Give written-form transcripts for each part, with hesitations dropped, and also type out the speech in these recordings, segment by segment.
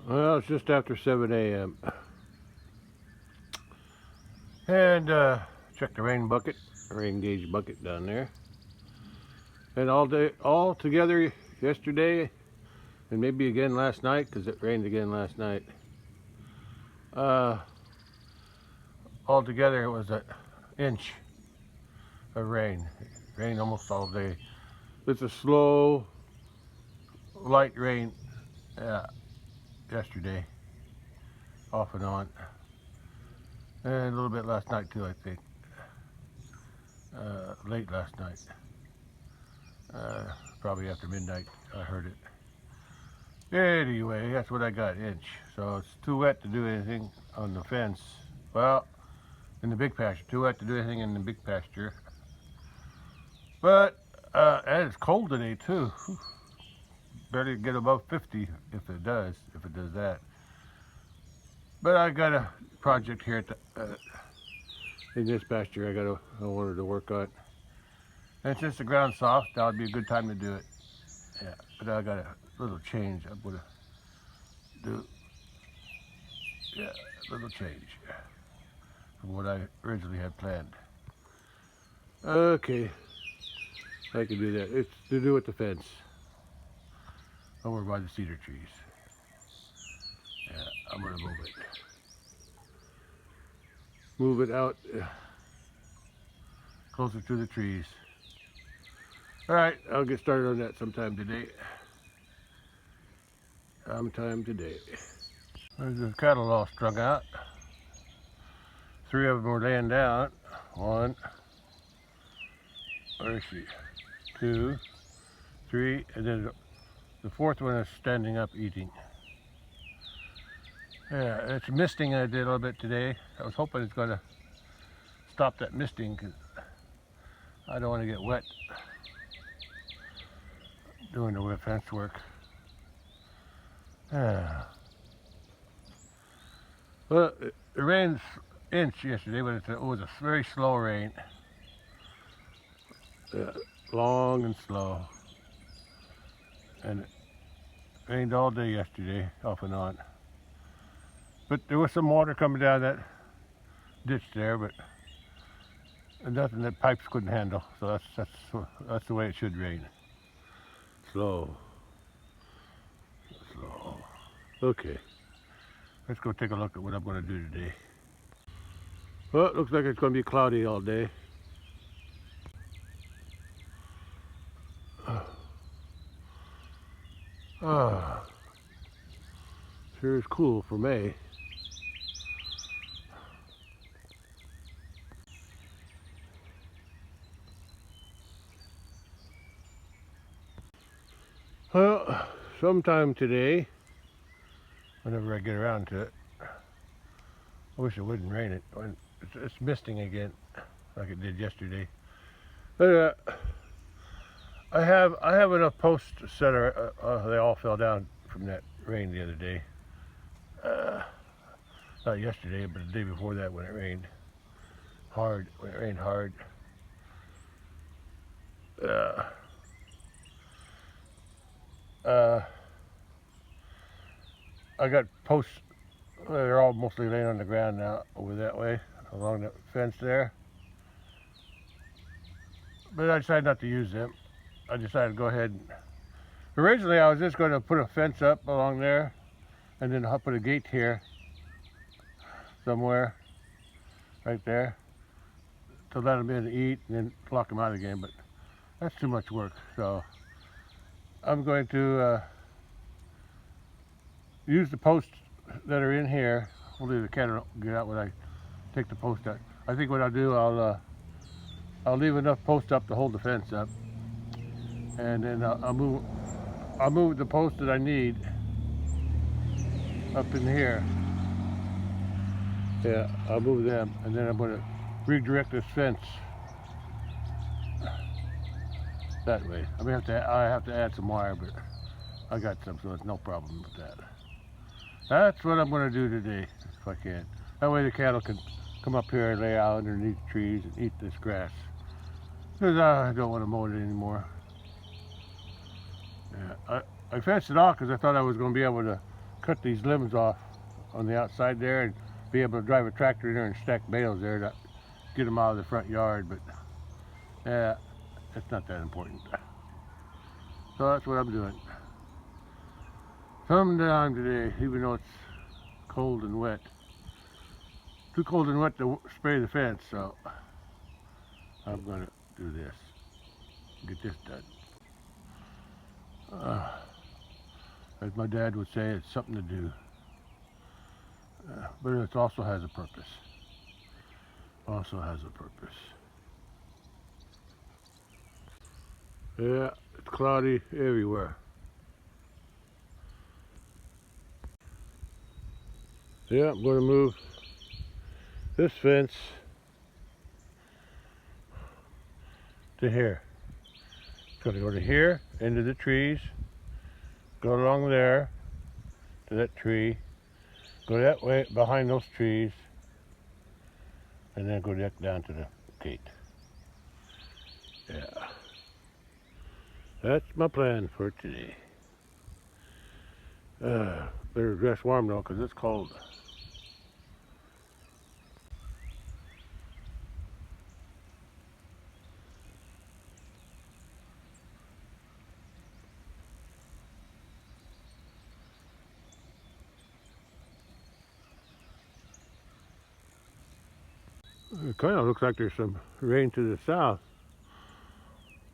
Well, it's just after 7 a.m. And check the rain gauge bucket down there. And all together yesterday, and maybe again last night, because it rained again last night. All together it was an inch of rain. It rained almost all day. It's a slow, light rain yesterday, off and on. And a little bit last night too, I think. Late last night. Probably after midnight I heard it. Anyway, that's what I got, inch. So it's too wet to do anything on the fence. Well, in the big pasture. Too wet to do anything in the big pasture. But, and it's cold today too. Barely get above 50 if it does that. But I got a project here at the, in this pasture I wanted to work on. And since the ground's soft, that would be a good time to do it. Yeah, but I got a little change I'm gonna do. Yeah, a little change from what I originally had planned. Okay, I can do that. It's to do with the fence over by the cedar trees. Yeah, I'm gonna move it out closer to the trees. All right, I'll get started on that sometime today. There's the cattle all strung out. 3 of them were laying down. 1, where is she? 2, 3, and then the 4th one is standing up eating. Yeah, it's misting I did a little bit today. I was hoping it's going to stop that misting because I don't want to get wet doing the fence work. Yeah. Well, it rained inch yesterday, but it was a very slow rain. Long and slow. And it rained all day yesterday, off and on. But there was some water coming down that ditch there, but nothing that pipes couldn't handle. So that's the way it should rain. Slow. Okay. Let's go take a look at what I'm going to do today. Well, it looks like it's going to be cloudy all day. Sure is cool for May. Well, sometime today, whenever I get around to it, I wish it wouldn't rain it. It's misting again, like it did yesterday. But I have enough posts set. They all fell down from that rain the other day. Not yesterday, but the day before that when it rained hard. I got posts. They're all mostly laying on the ground now over that way along the fence there. But I decided not to use them. I decided to go ahead and... Originally I was just going to put a fence up along there and then I'll put a gate here somewhere right there to let them in to eat and then lock them out again, but that's too much work. So I'm going to use the posts that are in here. Hopefully the cat will get out when I take the post out. I think what I'll do, I'll leave enough posts up to hold the fence up, and then I'll move the posts that I need up in here. Yeah, I'll move them, and then I'm going to redirect this fence that way. I have to add some wire, but I got some, so there's no problem with that. That's what I'm going to do today, if I can. That way the cattle can come up here and lay out underneath trees and eat this grass. Because I don't want to mow it anymore. Yeah, I fenced it off because I thought I was going to be able to cut these limbs off on the outside there and be able to drive a tractor in there and stack bales there to get them out of the front yard, but yeah, it's not that important. So that's what I'm doing. Sometime today, even though it's cold and wet. Too cold and wet to spray the fence, so I'm gonna do this. Get this done. As my dad would say, it's something to do. But it also has a purpose. Also has a purpose. Yeah, it's cloudy everywhere. Yeah, I'm going to move this fence to here. It's going to go to here, into the trees, go along there to that tree, go that way behind those trees, and then go down to the gate. Yeah. That's my plan for today. Better dress warm though, because it's cold. It kind of looks like there's some rain to the south,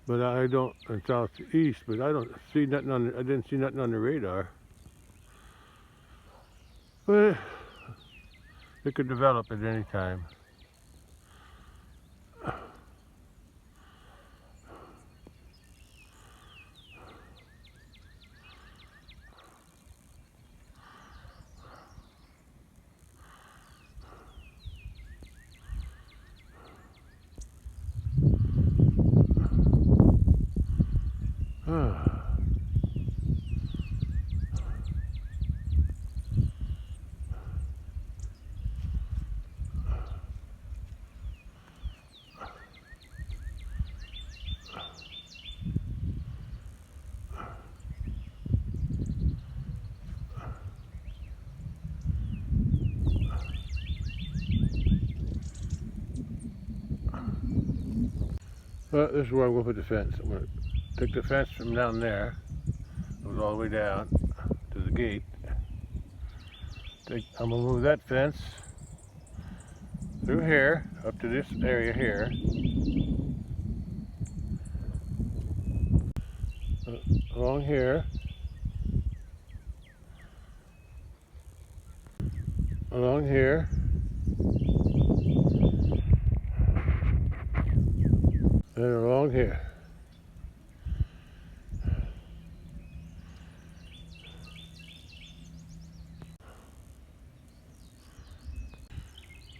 but I don't, and southeast, but I don't see nothing on. I didn't see nothing on the radar. But it could develop at any time. Well, this is where I'm going to put the fence. I'm going to take the fence from down there, goes all the way down to the gate. I'm going to move that fence through here, up to this area here. Along here. Along here. And along here.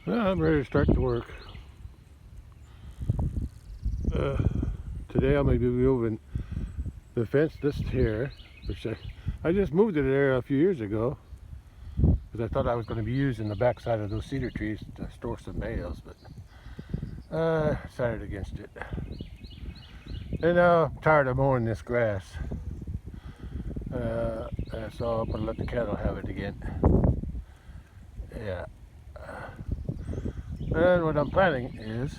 Well, I'm ready to start the work. Today I'm going to be moving the fence this here, which I just moved it there a few years ago because I thought I was going to be using the backside of those cedar trees to store some bales, but I decided against it. And now I'm tired of mowing this grass, so I'm going to let the cattle have it again. Yeah. And what I'm planning is,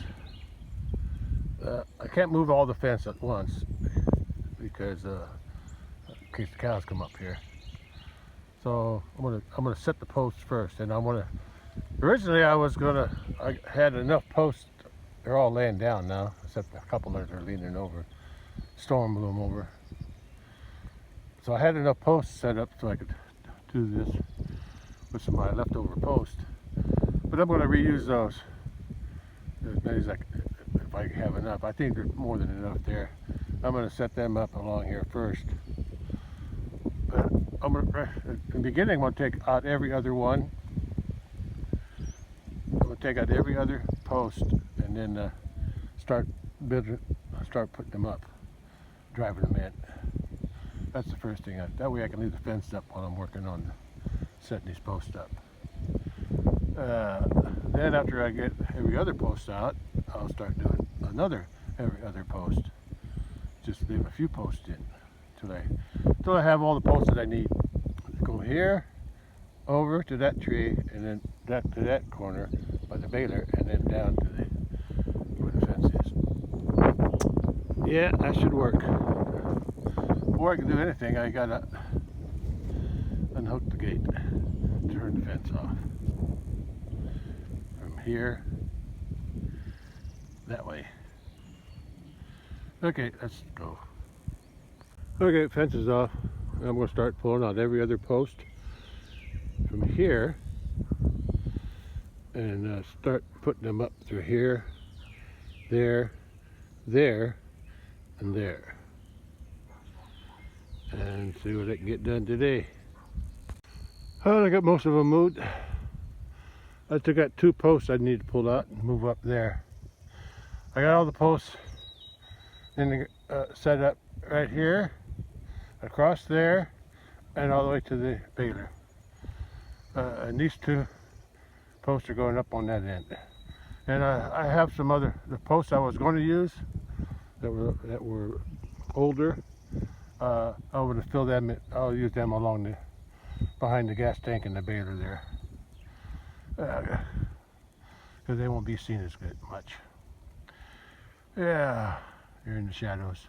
I can't move all the fence at once because in case the cows come up here. So I'm gonna set the posts first, and originally I had enough posts. They're all laying down now, except a couple that are leaning over. Storm blew them over. So I had enough posts set up so I could do this with some of my leftover posts. But I'm going to reuse those as many as if I have enough. I think there's more than enough there. I'm going to set them up along here first. But in the beginning, I'm going to take out every other one. I'm going to take out every other post and then start putting them up, driving them in. That's the first thing. That way I can leave the fence up while I'm working on setting these posts up. Then after I get every other post out, I'll start doing every other post. Just leave a few posts in until I have all the posts that I need. Go here, over to that tree, and then that to that corner by the baler, and then down to the where the fence is. Yeah, that should work. Before I can do anything, I gotta unhook the gate, turn the fence off. From here, that way. Okay, let's go. Okay, fence is off. I'm going to start pulling out every other post from here and start putting them up through here, there, there, and there, and see what I can get done today. Oh, I got most of them moved. I took out 2 posts I need to pull out and move up there. I got all the posts in the, set up right here, across there, and all the way to the baler. And these 2 posts are going up on that end. And I have some other, the posts I was going to use that were older. I'm going to fill them. I'll use them along the behind the gas tank and the baler there, because they won't be seen as good much. Yeah, you're in the shadows.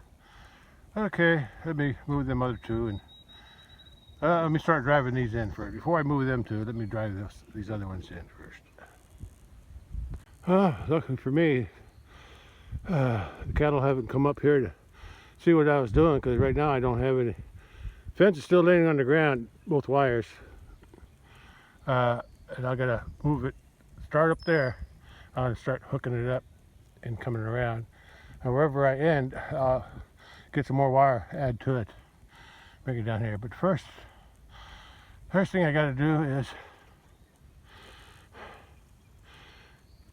Okay, let me move them other 2, and let me start driving these in first. Before I move them 2, let me drive these other ones in first. Luckily for me, the cattle haven't come up here to see what I was doing, because right now I don't have any. Fence is still laying on the ground, both wires, and I gotta move it, start up there. I'm gonna start hooking it up and coming around. And wherever I end, I'll get some more wire, add to it, bring it down here. But first thing I gotta do is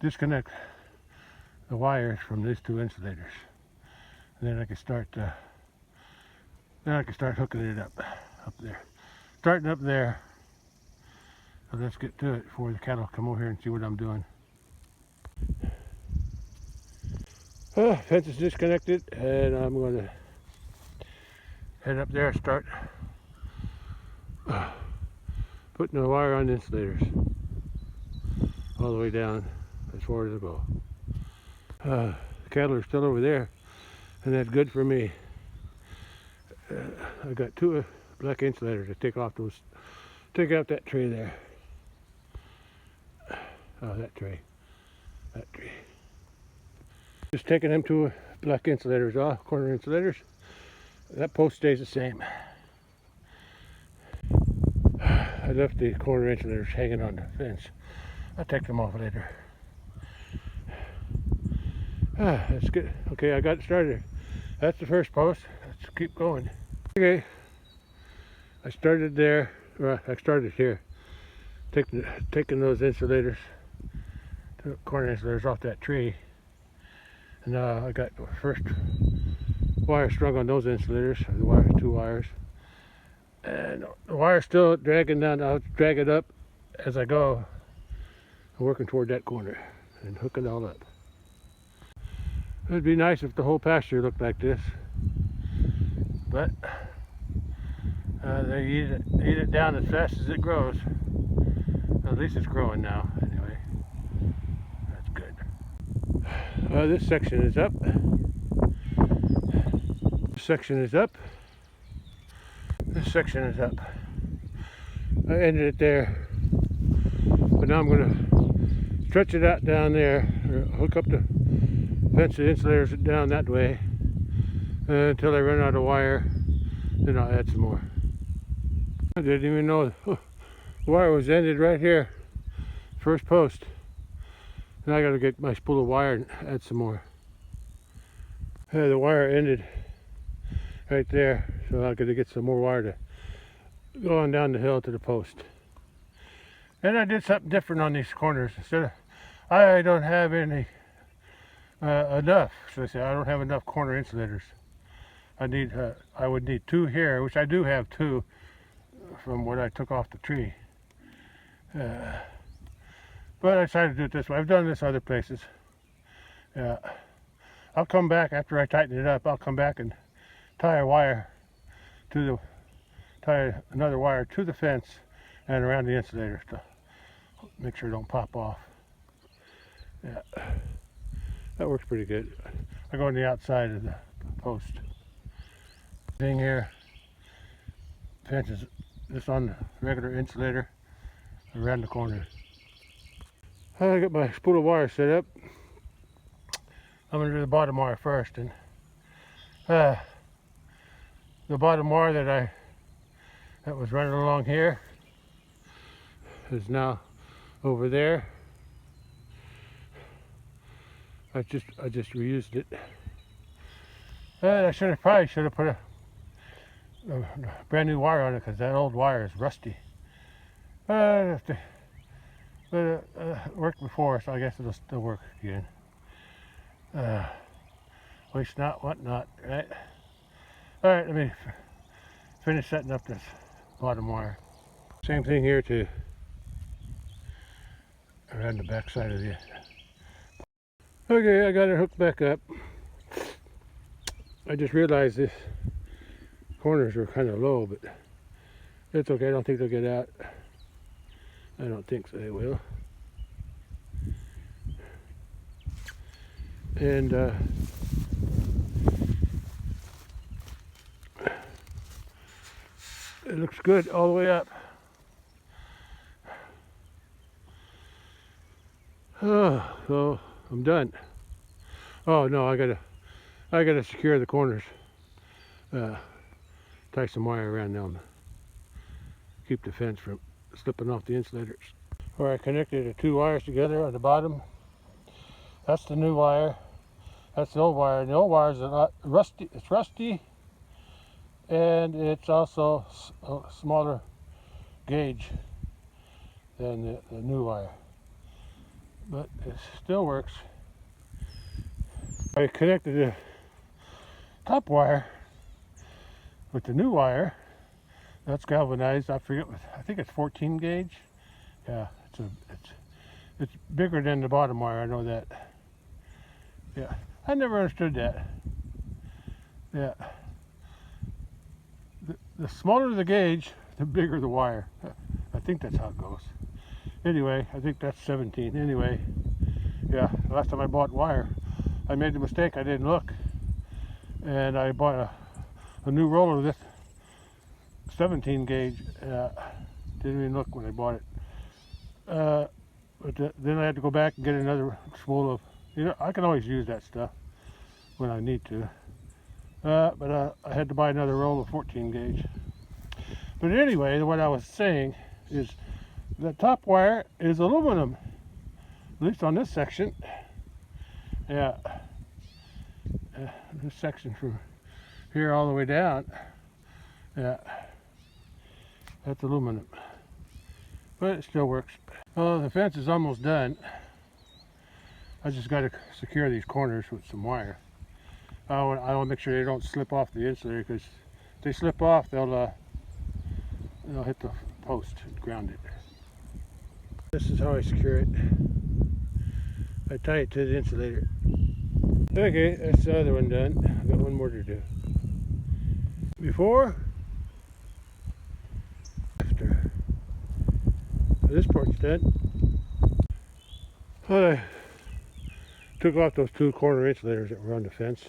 disconnect the wires from these 2 insulators, and then I can start hooking it up there, starting up there. So let's get to it before the cattle come over here and see what I'm doing. Fence is disconnected, and I'm going to head up there and start putting the wire on the insulators all the way down as far as I go. The cattle are still over there, and that's good for me. I got 2 black insulators to take out that tray there. Oh, that tray. Just taking them 2 black insulators off, corner insulators. That post stays the same. I left the corner insulators hanging on the fence. I'll take them off later. That's good. Okay, I got it started. That's the first post. Let's keep going. Okay, I started there. Well, I started here, taking those insulators, the corner insulators off that tree, and I got the first wire strung on those insulators. The 2 wires, and the wire's still dragging down. I'll drag it up as I go. I'm working toward that corner and hook it all up. It'd be nice if the whole pasture looked like this, but they eat it down as fast as it grows. At least it's growing now, anyway. That's good. This section is up. This section is up. This section is up. I ended it there, but now I'm going to stretch it out down there, or hook up the fence the insulators down that way until I run out of wire. Then I'll add some more. I didn't even know the wire was ended right here, first post. Now I got to get my spool of wire and add some more. The wire ended right there, so I got to get some more wire to go on down the hill to the post. And I did something different on these corners. Instead of, I don't have any enough. So I say I don't have enough corner insulators. I would need 2 here, which I do have 2 from what I took off the tree. But I decided to do it this way. I've done this other places. I'll come back after I tighten it up. I'll come back and tie another wire to the fence, and around the insulator to make sure it don't pop off. Yeah, that works pretty good. I go on the outside of the post. Thing here, fence is just on the regular insulator around the corner. I got my spool of wire set up. I'm going to do the bottom wire first, and the bottom wire that was running along here is now over there. I just reused it. And I probably should have put a brand new wire on it, because that old wire is rusty. But it worked before, so I guess it'll still work again. Waste not, want not, right? Alright, let me finish setting up this bottom wire. Same thing here too, around the back side of the... Okay, I got it hooked back up. I just realized this corners were kind of low, but it's okay. I don't think they'll get out. I don't think so they will. And it looks good all the way up. Oh, so I'm done. Oh no, I gotta secure the corners. Tie some wire around them. Keep the fence from slipping off the insulators. Where I connected the two wires together on the bottom. That's the new wire. That's the old wire. And the old wire is a lot rusty. It's rusty, and it's also a smaller gauge than the new wire. But it still works. I connected the top wire with the new wire. That's galvanized. I forget what, I think it's 14 gauge. Yeah, it's bigger than the bottom wire. I know that. Yeah, I never understood that. Yeah, the smaller the gauge, the bigger the wire. I think that's how it goes. Anyway, I think that's 17. Anyway, yeah, last time I bought wire, I made the mistake. I didn't look, and I bought a new roller of this 17 gauge. Didn't even look when I bought it. But then I had to go back and get another spool of, I can always use that stuff when I need to. But I had to buy another roll of 14 gauge. But anyway, what I was saying is the top wire is aluminum, at least on this section. Yeah, this section from here all the way down. Yeah, that's aluminum, but it still works. Oh, the fence is almost done. I just got to secure these corners with some wire. I want to make sure they don't slip off the insulator, because if they slip off, they'll hit the post and ground it. This is how I secure it. I tie it to the insulator. Okay, that's the other one done. I've got one more to do. Before, after. This part's done. Well, I took off those two corner insulators that were on the fence.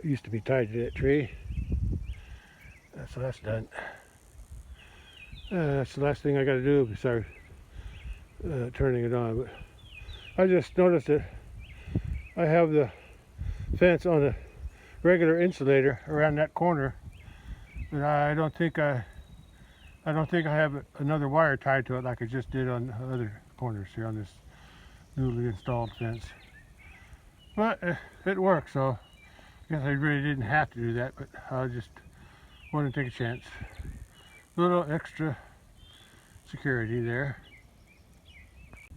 Used to be tied to that tree. So that's done. That's the last thing I got to do besides turning it on. But I just noticed that I have the fence on a regular insulator around that corner, but I don't think I have another wire tied to it like I just did on the other corners here on this newly installed fence. But it works, so I guess I really didn't have to do that, but I just wanted to take a chance. A little extra security there.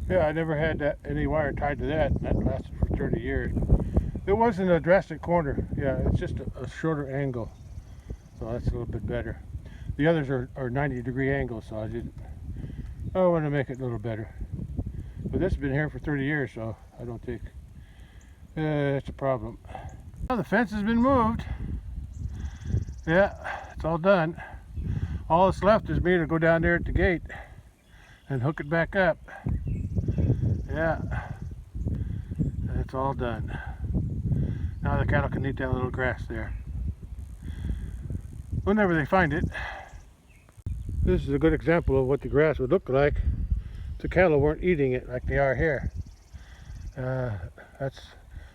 Yeah, I never had any wire tied to that, and that lasted for 30 years. It wasn't a drastic corner. Yeah, it's just a shorter angle, so that's a little bit better. The others are 90-degree angles, so I want to make it a little better. But this has been here for 30 years, so I don't think it's a problem. Well, the fence has been moved. Yeah, it's all done. All that's left is me to go down there at the gate and hook it back up. Yeah, that's all done. Now the cattle can eat that little grass there whenever they find it. This is a good example of what the grass would look like if the cattle weren't eating it like they are here. That's,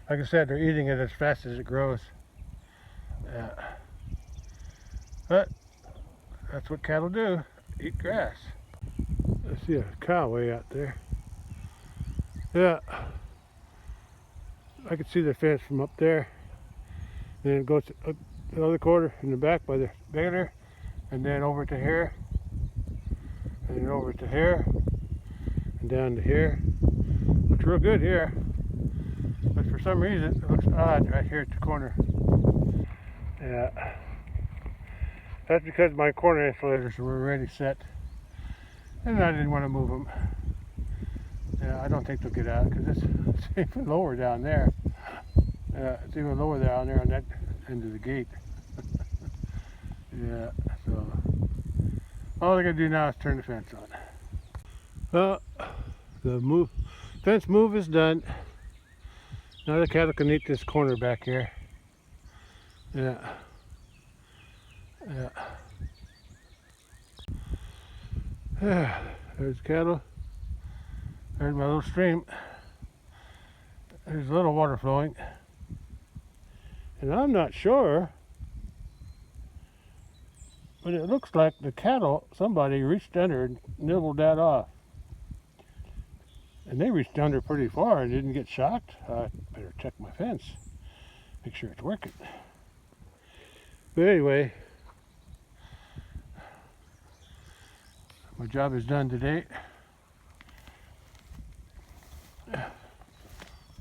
like I said, they're eating it as fast as it grows. But that's what cattle do, eat grass. I see a cow way out there. Yeah, I can see the fence from up there. And then it goes up the other quarter in the back by the baler, and then over to here, and then over to here, and down to here. Looks real good here, but for some reason it looks odd right here at the corner. Yeah, that's because my corner insulators were already set, and I didn't want to move them. Yeah, I don't think they'll get out because it's even lower down there. It's even lower down there on that end of the gate. Yeah, so all I gotta do now is turn the fence on. Well, the fence move is done. Now the cattle can eat this corner back here. Yeah. Yeah. There's cattle. There's my little stream. There's a little water flowing. And I'm not sure, but it looks like the cattle, somebody reached under and nibbled that off. And they reached under pretty far and didn't get shocked. I better check my fence, make sure it's working. But anyway, my job is done today.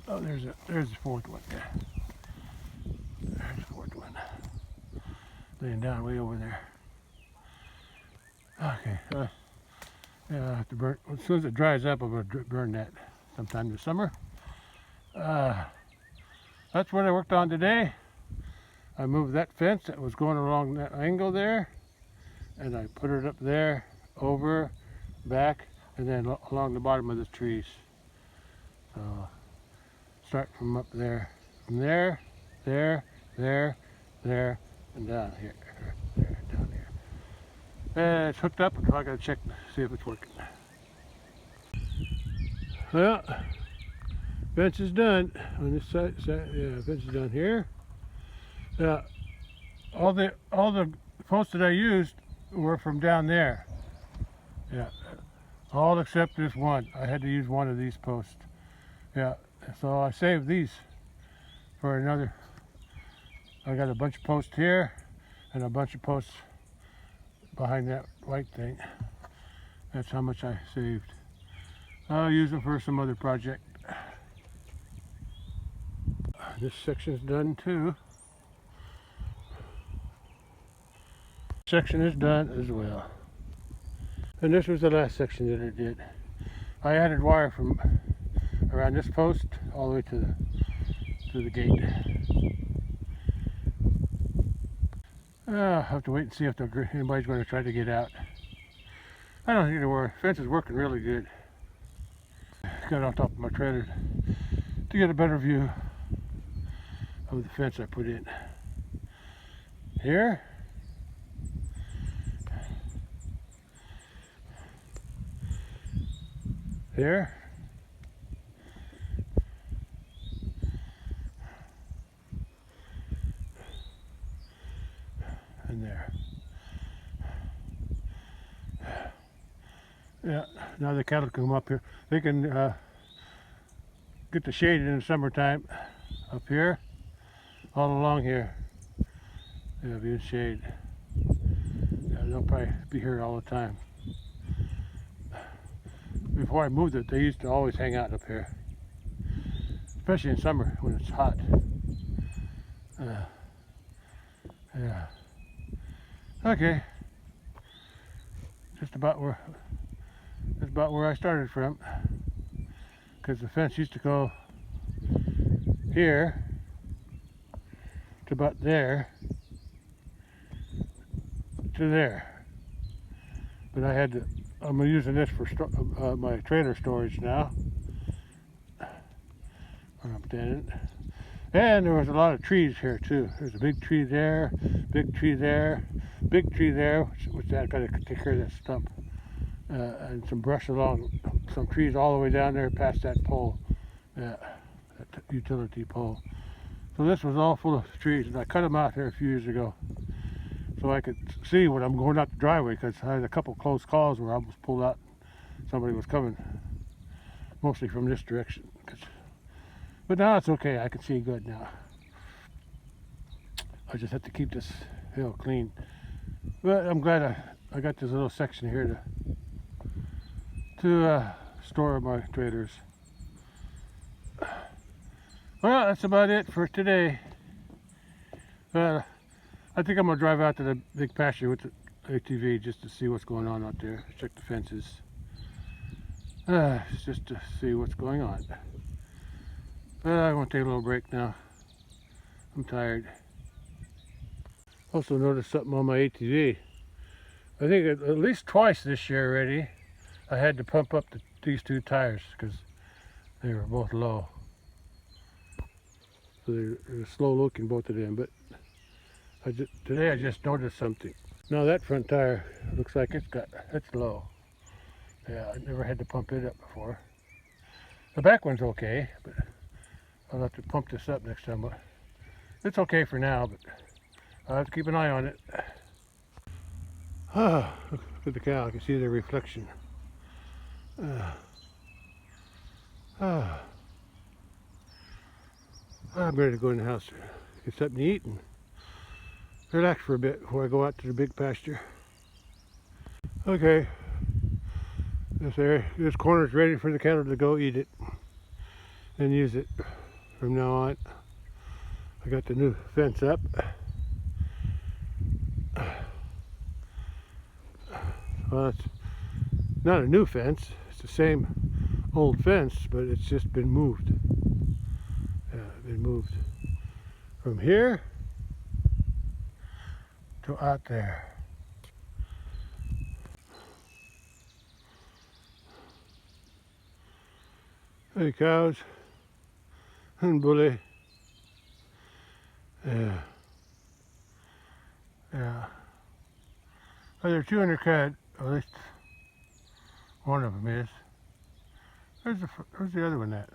Oh, there's the fourth one. Yeah. There's the fourth one. Laying down way over there. Okay. Yeah, I have to burn. As soon as it dries up, I'm going to burn that sometime this summer. That's what I worked on today. I moved that fence that was going along that angle there, and I put it up there, over, back, and then along the bottom of the trees. So start from up there, from there, there, and down here, there, down here. And it's hooked up, and I gotta check, see if it's working. Well, fence is done on this side. Yeah, fence is done here. All the posts that I used were from down there. Yeah, all except this one. I had to use one of these posts. Yeah, so I saved these for another. I got a bunch of posts here and a bunch of posts behind that white thing. That's how much I saved. I'll use them for some other project. This section's done too. Section is done as well. And this was the last section that I did. I added wire from around this post all the way to the gate. I'll have to wait and see if anybody's going to try to get out. I don't think there were. The fence is working really good. Got on top of my trailer to get a better view of the fence I put in. Here. There. And there. Yeah, now the cattle can come up here. They can get the shade in the summertime up here, all along here. There'll be a shade. Yeah, they'll probably be here all the time. Before I moved it, they used to always hang out up here, especially in summer when it's hot. Yeah. Okay. Just about where I started from, because the fence used to go here to about there to there, but I had to I'm using this for my trailer storage now. Where I'm standing. And there was a lot of trees here too. There's a big tree there, big tree there, big tree there, which I got to take care of that stump. And some brush along, some trees all the way down there past that pole, that utility pole. So this was all full of trees, and I cut them out here a few years ago so I could see when I'm going out the driveway, because I had a couple close calls where I was pulled out. Somebody was coming, mostly from this direction. But now it's okay, I can see good now. I just have to keep this hill clean. But I'm glad I got this little section here to store my trailers. Well, that's about it for today. I think I'm gonna drive out to the big pasture with the ATV just to see what's going on out there. Check the fences. Just to see what's going on. But I want to take a little break now. I'm tired. Also noticed something on my ATV. I think at least twice this year already, I had to pump up these two tires because they were both low. So they're slow looking, both of them. But today I just noticed something. Now that front tire looks like it's low. Yeah, I never had to pump it up before. The back one's okay, but I'll have to pump this up next time. But it's okay for now, but I'll have to keep an eye on it. Look at the cow. I can see the reflection. I'm ready to go in the house, get something to eat, and relax for a bit before I go out to the big pasture. Okay, this corner's ready for the cattle to go eat it and use it from now on. I got the new fence up. Well, it's not a new fence, it's the same old fence, but it's just been moved. Yeah, been moved from here to out there. Hey, cows and bully. Yeah. Yeah. Oh, they're chewing their cud, or at least one of them is. Where's the other one at?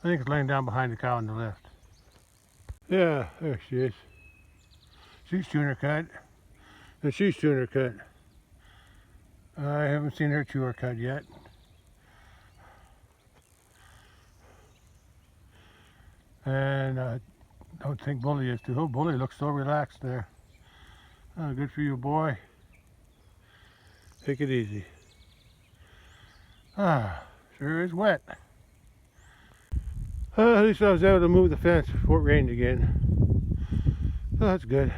I think it's laying down behind the cow on the left. Yeah, there she is. She's chewing her cud. And she's chewing her cud. I haven't seen her chew her cud yet. And I don't think Bully is too. Oh, Bully looks so relaxed there. Oh, good for you, boy. Take it easy. Sure is wet. At least I was able to move the fence before it rained again. So that's good.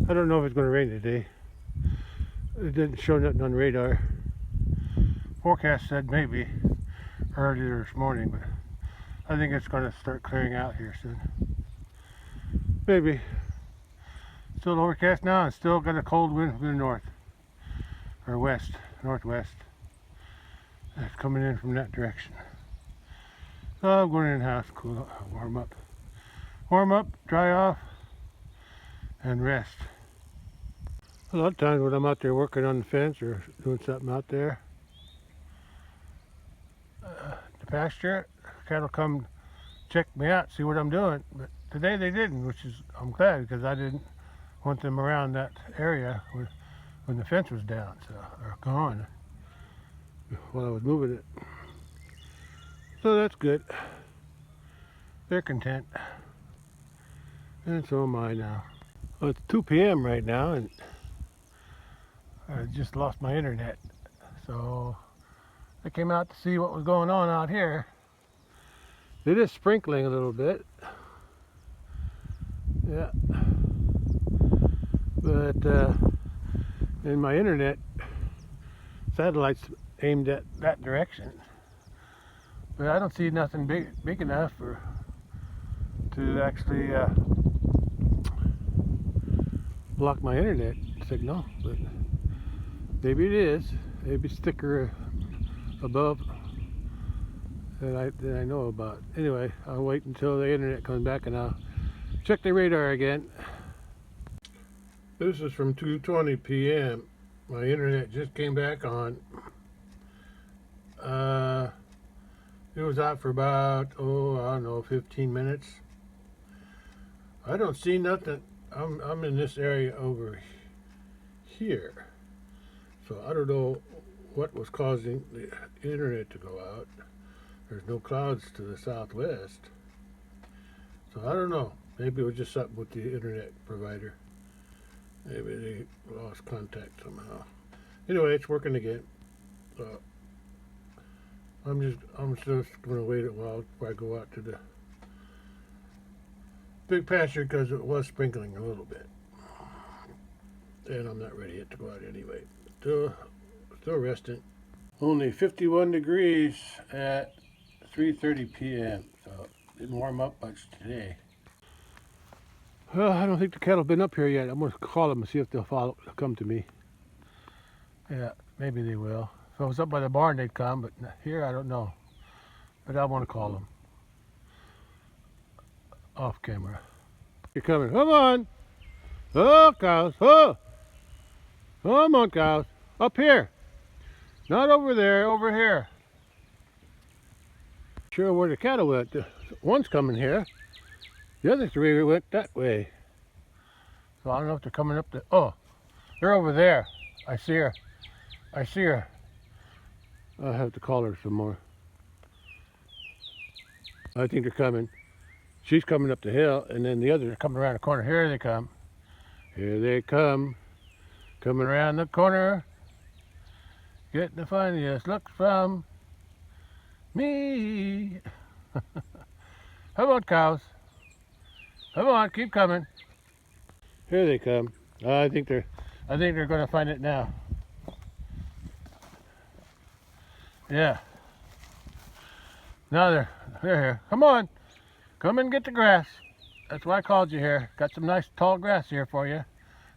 I don't know if it's going to rain today. It didn't show nothing on radar. Forecast said maybe earlier this morning, but I think it's going to start clearing out here soon. Maybe. Still overcast now and still got a cold wind from the north. Or west, northwest. It's coming in from that direction. So I'm going in the house, cool, warm up, dry off, and rest. A lot of times when I'm out there working on the fence or doing something out there, the pasture, cattle come check me out, see what I'm doing. But today they didn't, which is, I'm glad, because I didn't want them around that area when the fence was down, so, or gone, while I was moving it. So that's good. They're content. And so am I now. Well, it's 2 p.m. right now, and I just lost my internet. So I came out to see what was going on out here. It is sprinkling a little bit. Yeah. But in my internet, satellite's aimed at that direction. But I don't see nothing big enough to actually block my internet signal. But Maybe it is. Maybe it's thicker above than I know about. Anyway, I'll wait until the internet comes back and I'll check the radar again. This is from 2:20 p.m. My internet just came back on. It was out for about, I don't know, 15 minutes. I don't see nothing. I'm in this area over here. So I don't know what was causing the internet to go out. There's no clouds to the southwest. So I don't know. Maybe it was just something with the internet provider. Maybe they lost contact somehow. Anyway, it's working again. So I'm just gonna wait a while before I go out to the big pasture because it was sprinkling a little bit. And I'm not ready yet to go out anyway. Still resting. Only 51 degrees at 3:30 p.m. So didn't warm up much today. Well, I don't think the cattle have been up here yet. I'm going to call them and see if they'll come to me. Yeah, maybe they will. If I was up by the barn, they'd come, but here, I don't know. But I want to call them. Off camera. You're coming. Come on. Oh, cows. Oh. Come on, cows. Up here. Not over there, over here. Sure where the cattle went. One's coming here. The other three went that way. So I don't know if they're coming up the... Oh, they're over there. I see her. I see her. I'll have to call her some more. I think they're coming. She's coming up the hill, and then the others are coming around the corner. Here they come. Here they come. Coming around the corner. Getting the funniest looks from me. Come on, cows. Come on, keep coming. Here they come. I think they're going to find it now. Yeah. Now they're here. Come on. Come and get the grass. That's why I called you here. Got some nice tall grass here for you.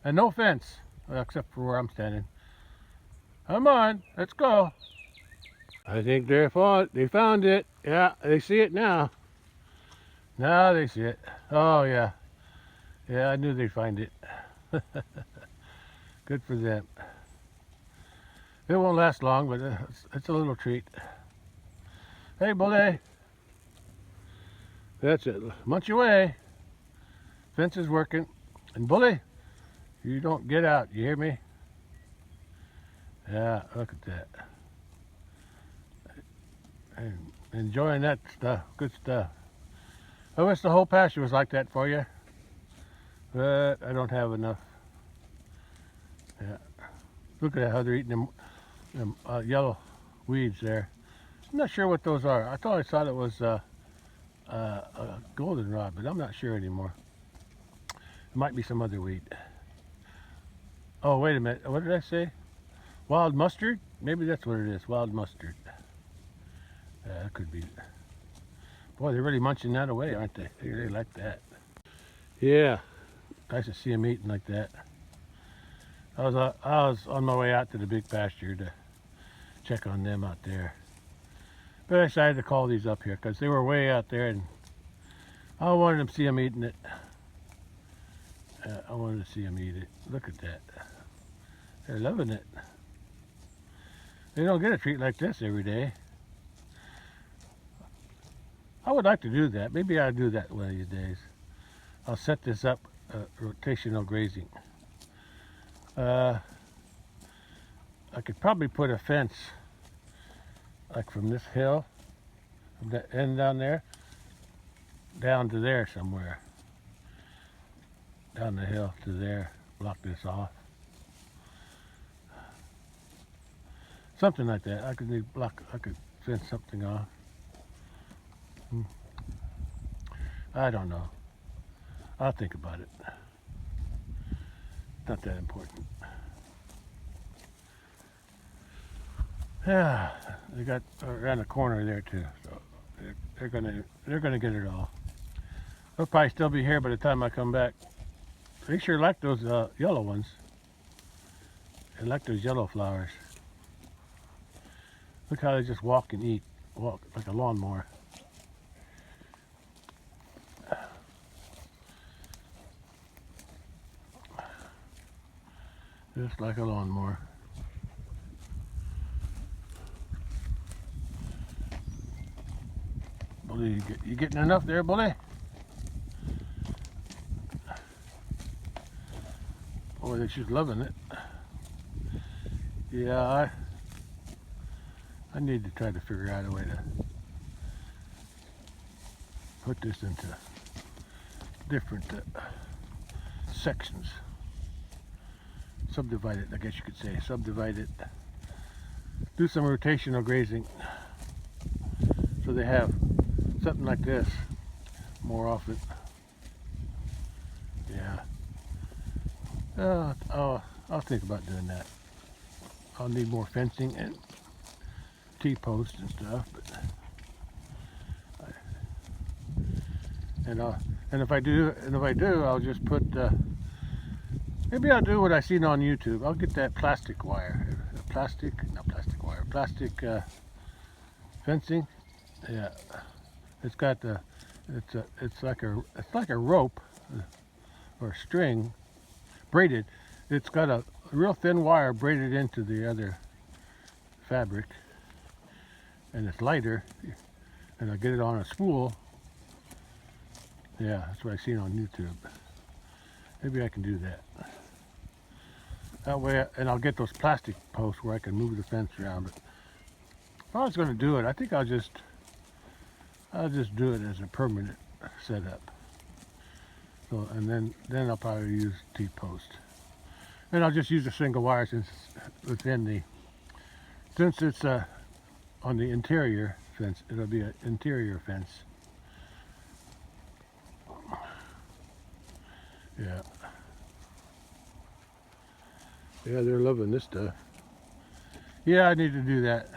And no fence, well, except for where I'm standing. Come on, let's go. I think they found it. Yeah, they see it now. Now they see it. Oh, yeah. Yeah, I knew they'd find it. Good for them. It won't last long, but it's a little treat. Hey, Bully. That's it. Munch away. Fence is working. And Bully, you don't get out. You hear me? Yeah, look at that. And enjoying that stuff. Good stuff. I wish the whole pasture was like that for you. But I don't have enough. Yeah. Look at how they're eating them yellow weeds there. I'm not sure what those are. I thought it was a goldenrod, but I'm not sure anymore. It might be some other weed. Oh, wait a minute. What did I say? Wild mustard? Maybe that's what it is. Wild mustard. Yeah, that could be. Boy, they're really munching that away, aren't they? They really like that. Yeah. Nice to see them eating like that. I was on my way out to the big pasture to check on them out there. But I decided to call these up here because they were way out there and I wanted to see them eating it. I wanted to see them eat it. Look at that. They're loving it. They don't get a treat like this every day. I would like to do that. Maybe I'll do that one of these days. I'll set this up, rotational grazing. I could probably put a fence like from this hill, from that end down there, down to there somewhere. Down the hill to there, block this off. Something like that. I could fence something off. I don't know. I'll think about it. Not that important. Yeah, they got around the corner there too, so they're gonna get it all. They'll probably still be here by the time I come back. They sure like those yellow ones. I like those yellow flowers. Look how they just walk and eat. Walk like a lawnmower. Just like a lawnmower. Bully, you getting enough there, Bully? Oh, she's loving it. Yeah, I need to try to figure out a way to put this into different sections. Subdivide it, I guess you could say. Subdivide it. Do some rotational grazing so they have something like this more often. Yeah. I'll think about doing that. I'll need more fencing and T-posts and stuff, but and if I do, I'll just put maybe I'll do what I seen on YouTube. I'll get that plastic wire, plastic fencing. Yeah, it's got the it's like a rope or string braided. It's got a real thin wire braided into the other fabric, and it's lighter, and I'll get it on a spool. Yeah, that's what I seen on YouTube. Maybe I can do that. That way, and I'll get those plastic posts where I can move the fence around. But if I was going to do it, I think I'll just do it as a permanent setup. So, and then I'll probably use T-post. And I'll just use a single wire since it's on the interior fence. It'll be an interior fence. Yeah. Yeah, they're loving this stuff. Yeah, I need to do that.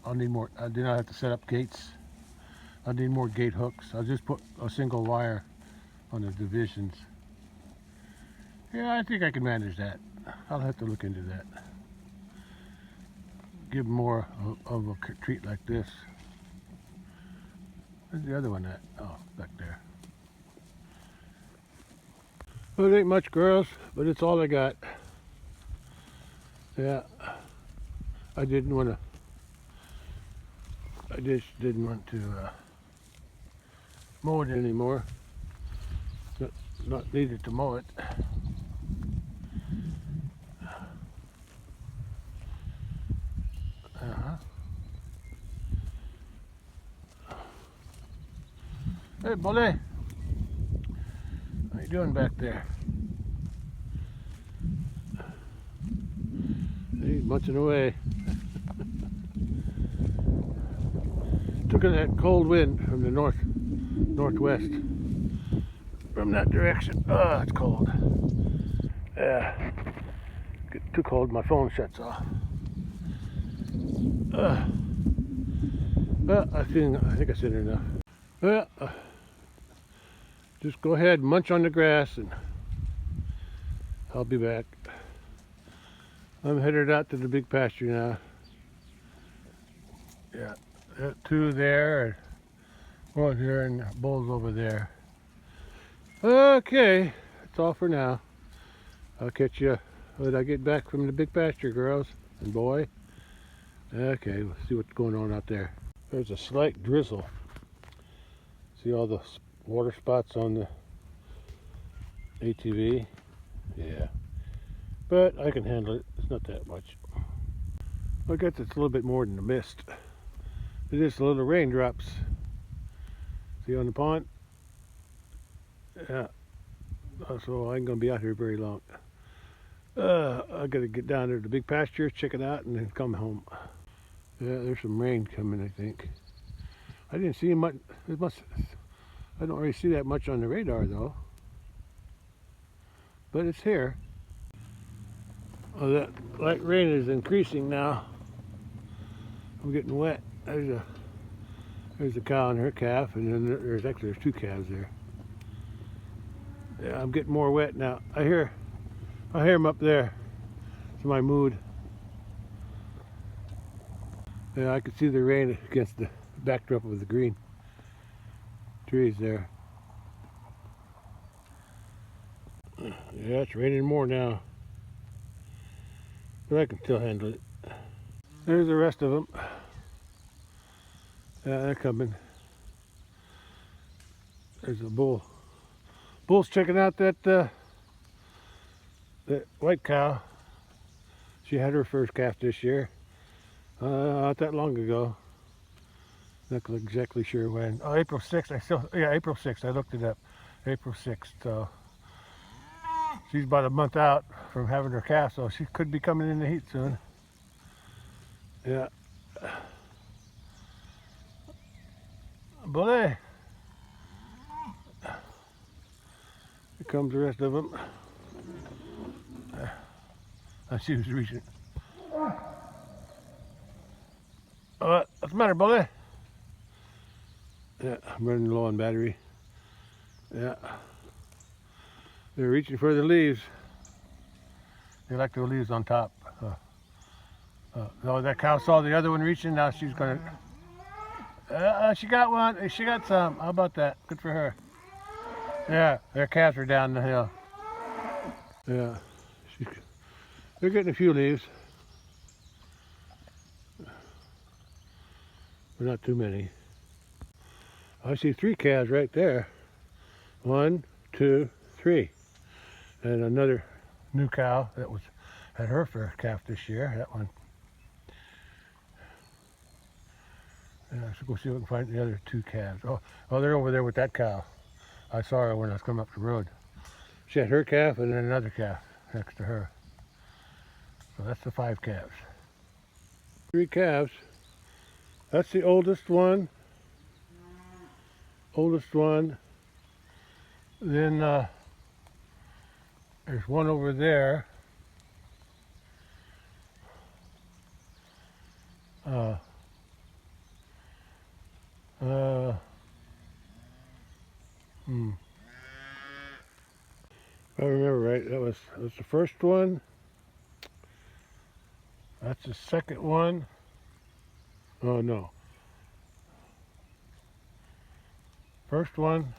I'll need more. I do not have to set up gates. I'll need more gate hooks. I'll just put a single wire on the divisions. Yeah, I think I can manage that. I'll have to look into that. Give more of a treat like this. Where's the other one at? Oh, back there. Well, it ain't much, girls, but it's all I got. Yeah, I just didn't want to mow it anymore. Not needed to mow it. Hey, Bully. How you doing back there? He's munching away. Took that cold wind from the northwest. From that direction. Oh, it's cold. Yeah. Get too cold, my phone shuts off. Well, I think I said enough. Well, just go ahead, munch on the grass, and I'll be back. I'm headed out to the big pasture now. Yeah, two there, one here, and bulls over there. Okay, that's all for now. I'll catch you when I get back from the big pasture, girls and boy. Okay, we'll see what's going on out there. There's a slight drizzle. See all the water spots on the ATV? Yeah. But I can handle it. It's not that much. I guess it's a little bit more than a mist. It is little raindrops. See on the pond? Yeah. So I ain't gonna be out here very long. I gotta get down there to the big pasture, check it out, and then come home. Yeah, there's some rain coming, I think. I didn't see much. I don't really see that much on the radar though. But it's here. Oh, that light rain is increasing now. I'm getting wet. There's a cow and her calf, and then there's two calves there. Yeah, I'm getting more wet now. I hear him up there. It's my mood. Yeah, I can see the rain against the backdrop of the green trees there. Yeah, it's raining more now, but I can still handle it. There's the rest of them. Yeah, they're coming. There's a bull. Bull's checking out that white cow. She had her first calf this year. Not that long ago. Not exactly sure when. Oh, April 6th. April 6th. I looked it up. April 6th. So she's about a month out from having her calf, so she could be coming in the heat soon. Yeah. Bully. Here comes the rest of them. She was reaching. What's the matter, Bully? Yeah, I'm running low on battery. Yeah. They're reaching for the leaves. They like the leaves on top. No, that cow saw the other one reaching. Now she's gonna. She got one. She got some. How about that? Good for her. Yeah, their calves are down the hill. Yeah, they're getting a few leaves, but not too many. I see 3 calves right there. 1, 2, 3, and another new cow that had her first calf this year. That one. Yeah, so go see if we can find the other 2 calves. Oh, they're over there with that cow. I saw her when I was coming up the road. She had her calf and then another calf next to her. So that's the 5 calves. 3 calves. That's the oldest one. Then there's one over there. If I remember right, that was the first one. That's the second one. Oh no. First one,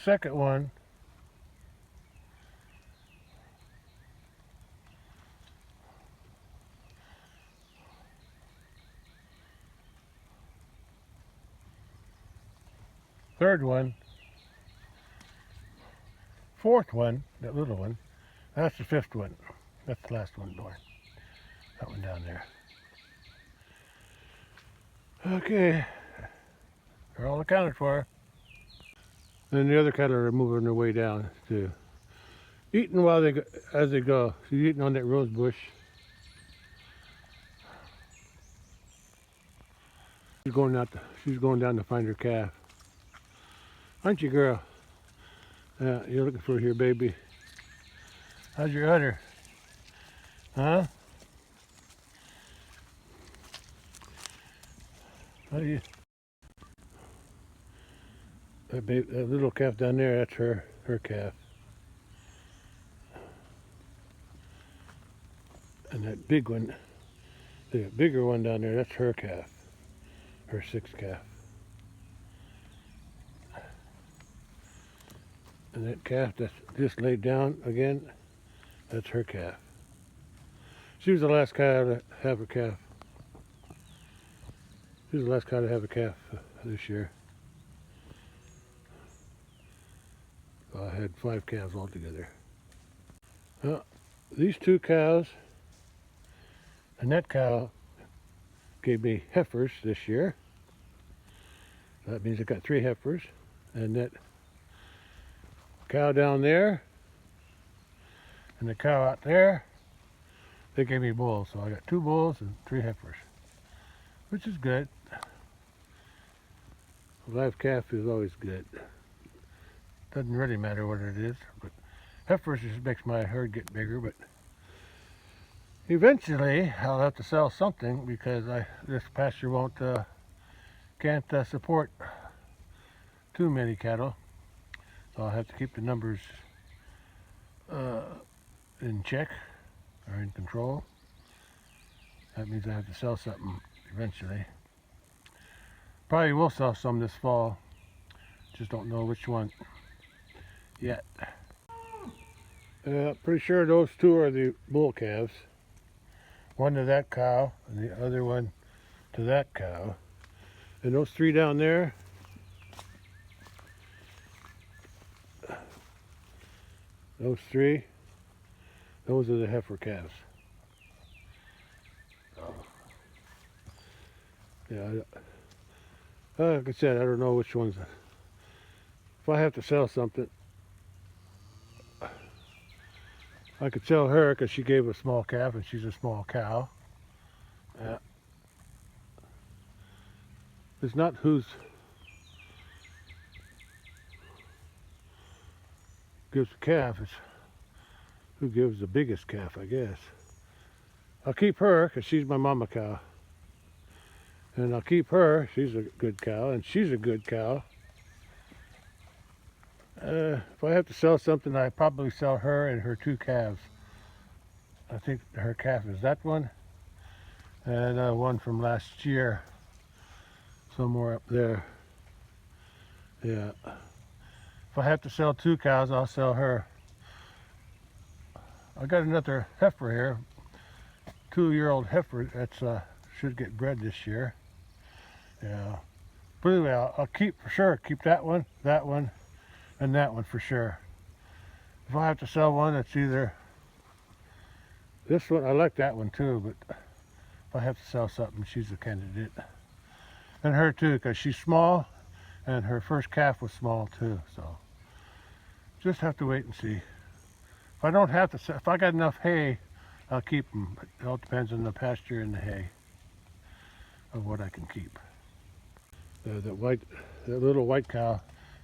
second one, third one, fourth one, that little one. That's the 5th one. That's the last one born. That one down there. Okay. They're all accounted for. And the other cattle are moving their way down too. Eating as they go. She's eating on that rose bush. She's going down to find her calf. Aren't you, girl? Yeah, you're looking for here, baby. How's your udder? Huh? How do you? That little calf down there, that's her calf. And that big one, the bigger one down there, that's her calf. Her 6th calf. And that calf that's just laid down again, that's her calf. She was the last cow to have a calf. She was the last cow to have a calf this year. So I had 5 calves altogether. Well, these 2 cows and that cow gave me heifers this year. That means I got 3 heifers. And that cow down there and the cow out there, they gave me bulls. So I got 2 bulls and 3 heifers, which is good. A live calf is always good. Doesn't really matter what it is, but heifers just makes my herd get bigger. But eventually I'll have to sell something because this pasture can't support too many cattle. So I'll have to keep the numbers in check or in control. That means I have to sell something eventually. Probably will sell some this fall. Just don't know which one yet. Pretty sure those two are the bull calves. One to that cow and the other one to that cow. And those three down there, those three, those are the heifer calves. Oh. Yeah, like I said, I don't know which ones. If I have to sell something, I could sell her because she gave a small calf and she's a small cow. It's not who's gives the calf, it's who gives the biggest calf, I guess. I'll keep her because she's my mama cow. And I'll keep her, she's a good cow, and she's a good cow. If I have to sell something, I probably sell her and her two calves. I think her calf is that one, and one from last year, somewhere up there. Yeah. If I have to sell two cows, I'll sell her. I got another heifer here, 2-year-old heifer that's should get bred this year. Yeah. But anyway, I'll keep for sure. Keep that one, and that one for sure. If I have to sell one, it's either this one. I like that one too, but if I have to sell something, she's a candidate. And her too, because she's small, and her first calf was small too. So just have to wait and see. If I don't have to, if I got enough hay, I'll keep them. But it all depends on the pasture and the hay of what I can keep. That little white cow,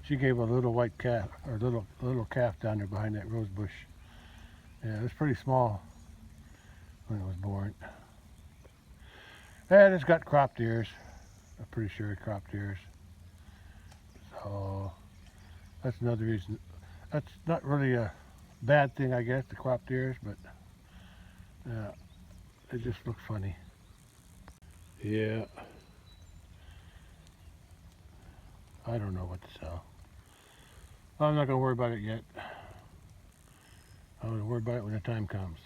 she gave a little white calf, or little calf down there behind that rose bush. Yeah, it was pretty small when it was born. And it's got cropped ears. I'm pretty sure it cropped ears. So that's another reason. That's not really a bad thing, I guess, the cropped ears, but it just looks funny. Yeah. I don't know what to sell. I'm not going to worry about it yet. I'm going to worry about it when the time comes.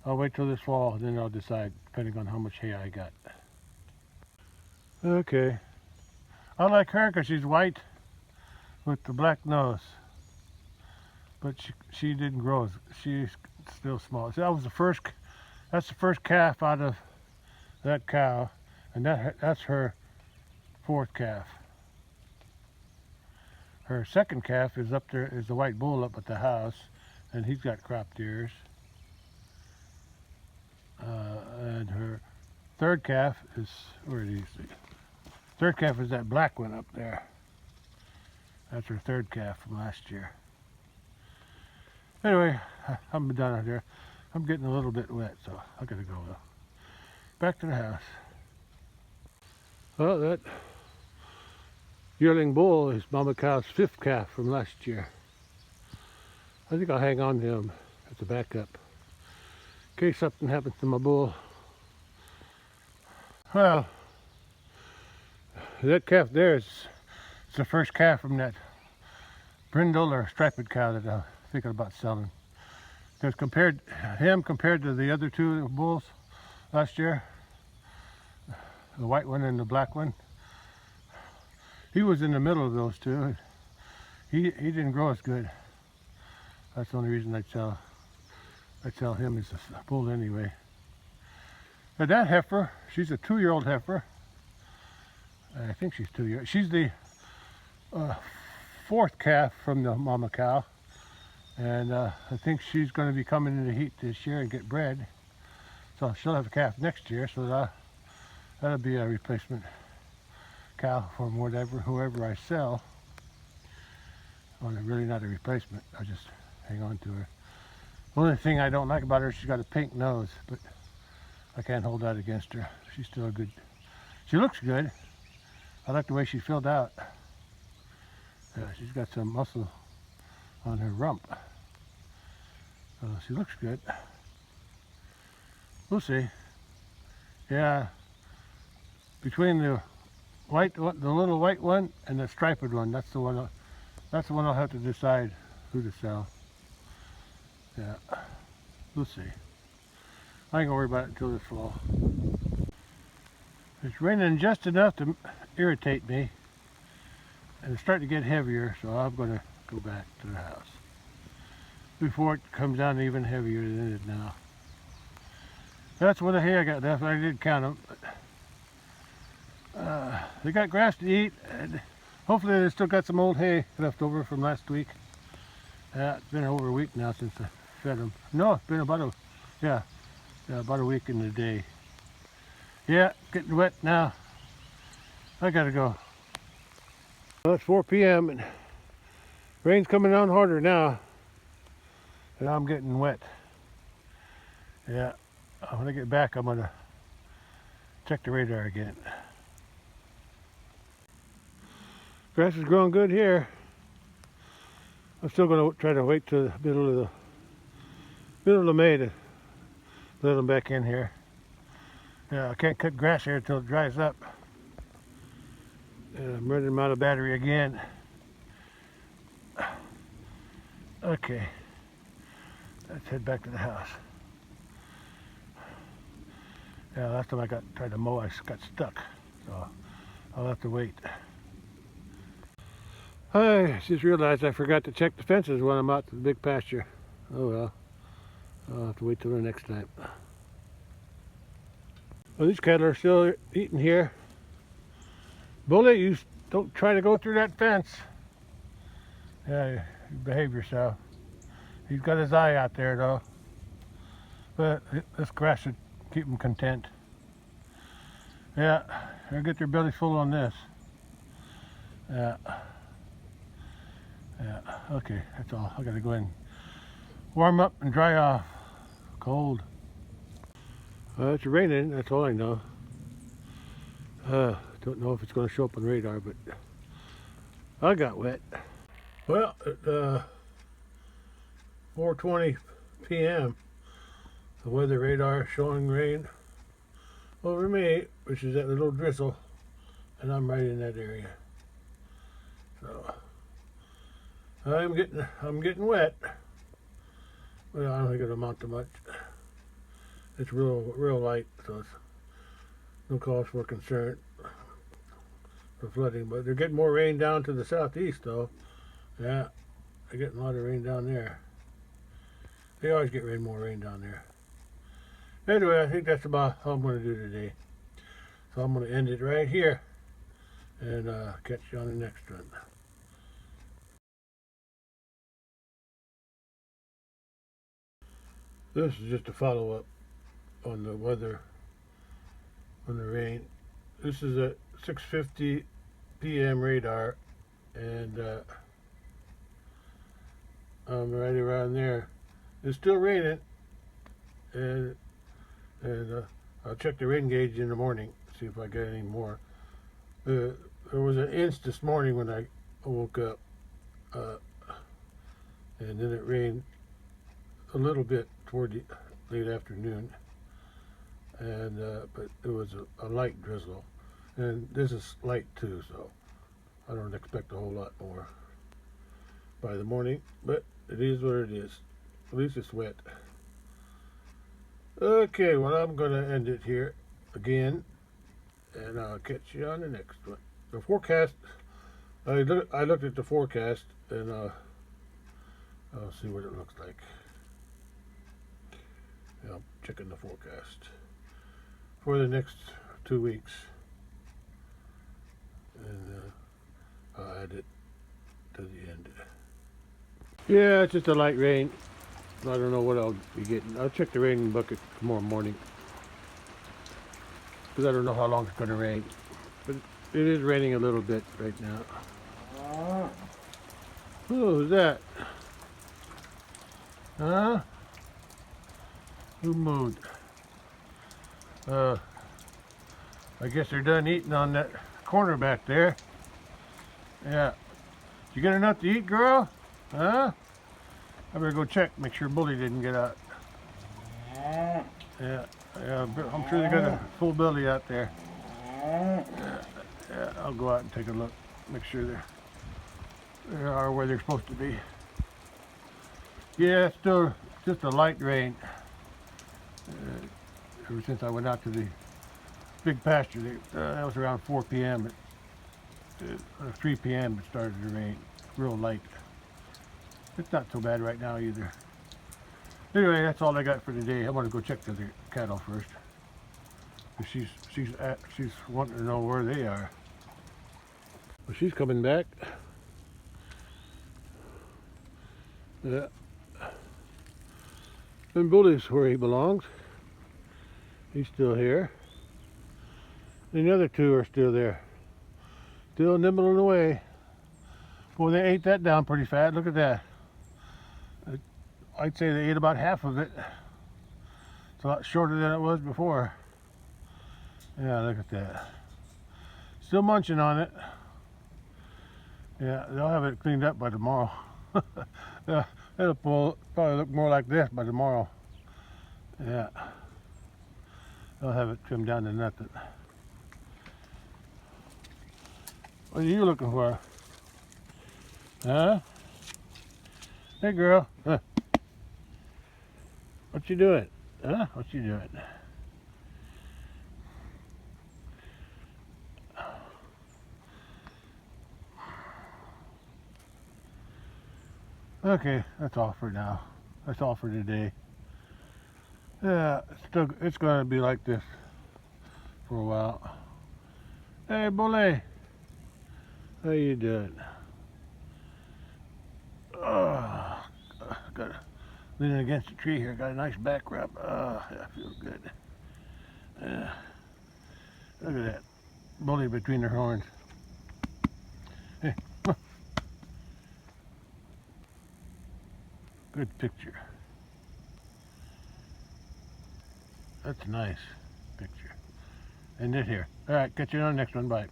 I'll wait till this fall, and then I'll decide, depending on how much hay I got. Okay. I like her because she's white with the black nose. But she didn't grow. She's still small. So that's the first calf out of that cow, and that's her fourth calf. Her second calf is up there, is the white bull up at the house, and he's got cropped ears. And her third calf is, where do you see? Third calf is that black one up there. That's her third calf from last year. Anyway, I'm done out there. I'm getting a little bit wet, so I gotta go back to the house. Well, that yearling bull is Mama Cow's fifth calf from last year. I think I'll hang on to him as a backup in case something happens to my bull. Well, that calf there is the first calf from that brindle or striped cow that I'm thinking about selling. Because compared to the other two bulls last year, the white one and the black one, he was in the middle of those two. He didn't grow as good. That's the only reason I'd sell him as a bull anyway. But that heifer, she's a 2-year-old heifer. I think she's 2 years. She's the fourth calf from the mama cow. And I think she's going to be coming into heat this year and get bred. So she'll have a calf next year, so that'll be a replacement cow for whoever I sell. Well, really not a replacement. I just hang on to her. The only thing I don't like about her is she's got a pink nose, but I can't hold that against her. She's still good. She looks good. I like the way she filled out. Yeah, she's got some muscle on her rump. She looks good. We'll see. Yeah, between the white, the little white one, and the striped one, that's the one. That's the one I'll have to decide who to sell. Yeah, we'll see. I ain't gonna worry about it until this fall. It's raining just enough to irritate me, and it's starting to get heavier, so I'm gonna go back to the house before it comes down even heavier than it is now. That's what the hay I got left. I did count them. They got grass to eat, and hopefully they still got some old hay left over from last week. It's been over a week now since I fed them. No, it's been about a week in the day. Yeah, getting wet now. I gotta go. Well, it's 4 p.m. and rain's coming down harder now, and I'm getting wet. Yeah, when I get back, I'm gonna check the radar again. Grass is growing good here. I'm still gonna try to wait till the middle of May to let them back in here. Yeah, I can't cut grass here until it dries up. I'm running them out of battery again. Okay, let's head back to the house. Yeah, last time I tried to mow, I got stuck, so I'll have to wait. I just realized I forgot to check the fences when I'm out to the big pasture. Oh well, I'll have to wait till the next time. Well, these cattle are still eating here. Bully, you don't try to go through that fence. Yeah, you behave yourself. He's got his eye out there though. But this grass should keep them content. Yeah, they'll get their bellies full on this. Yeah. Yeah, okay, that's all. I gotta go in, warm up and dry off. Cold. It's raining, that's all I know. Don't know if it's gonna show up on radar, but I got wet. Well, at 4:20 p.m., the weather radar showing rain over me, which is that little drizzle, and I'm right in that area. So I'm getting wet, but I don't think it'll amount to much. It's real light, so it's no cause for concern for flooding. But they're getting more rain down to the southeast, though. Yeah, they're getting a lot of rain down there. They always get more rain down there. Anyway, I think that's about all I'm going to do today. So I'm going to end it right here and catch you on the next one. This is just a follow-up on the weather, on the rain. This is a 6:50 p.m. radar, and I'm right around there. It's still raining, and I'll check the rain gauge in the morning, see if I get any more. There was an inch this morning when I woke up, and then it rained a little bit toward the late afternoon, and but it was a light drizzle, and this is light too, so I don't expect a whole lot more by the morning, but it is what it is. At least it's wet. Okay, well, I'm gonna end it here again, and I'll catch you on the next one. The forecast, I looked at the forecast, and I'll see what it looks like. I'm checking the forecast for the next 2 weeks, and I'll add it to the end. Yeah, it's just a light rain. I don't know what I'll be getting. I'll check the rain bucket tomorrow morning, because I don't know how long it's going to rain. But it is raining a little bit right now. Who's that? Huh? Who moved? I guess they're done eating on that corner back there. Yeah. You get enough to eat, girl? Huh? I better go check, make sure Bully didn't get out. Yeah, I'm sure they got a full belly out there. Yeah, I'll go out and take a look, make sure they are where they're supposed to be. Yeah, it's still just a light rain. Ever since I went out to the big pasture, that was around 4 p.m. 3 p.m. it started to rain, real light. It's not so bad right now either. Anyway, that's all I got for today. I want to go check the other cattle first. She's wanting to know where they are. Well, she's coming back. Yeah. And Bully's where he belongs. He's still here. And the other two are still there. Still nibbling away. Boy, they ate that down pretty fast. Look at that. I'd say they ate about half of it. It's a lot shorter than it was before. Yeah, look at that. Still munching on it. Yeah, they'll have it cleaned up by tomorrow. Yeah, it'll probably look more like this by tomorrow. Yeah. They'll have it trimmed down to nothing. What are you looking for? Huh? Hey, girl. Huh. What you doing? Huh? What you doing? Okay, that's all for now. That's all for today. Yeah, it's gonna be like this for a while. Hey, Bully. How you doing? Oh, got leaning against the tree here. Got a nice back rub. Oh, that feels good. Yeah. Look at that. Bully between their horns. Hey, come on. Good picture. That's a nice picture. And this here. All right, catch you on the next one. Bye.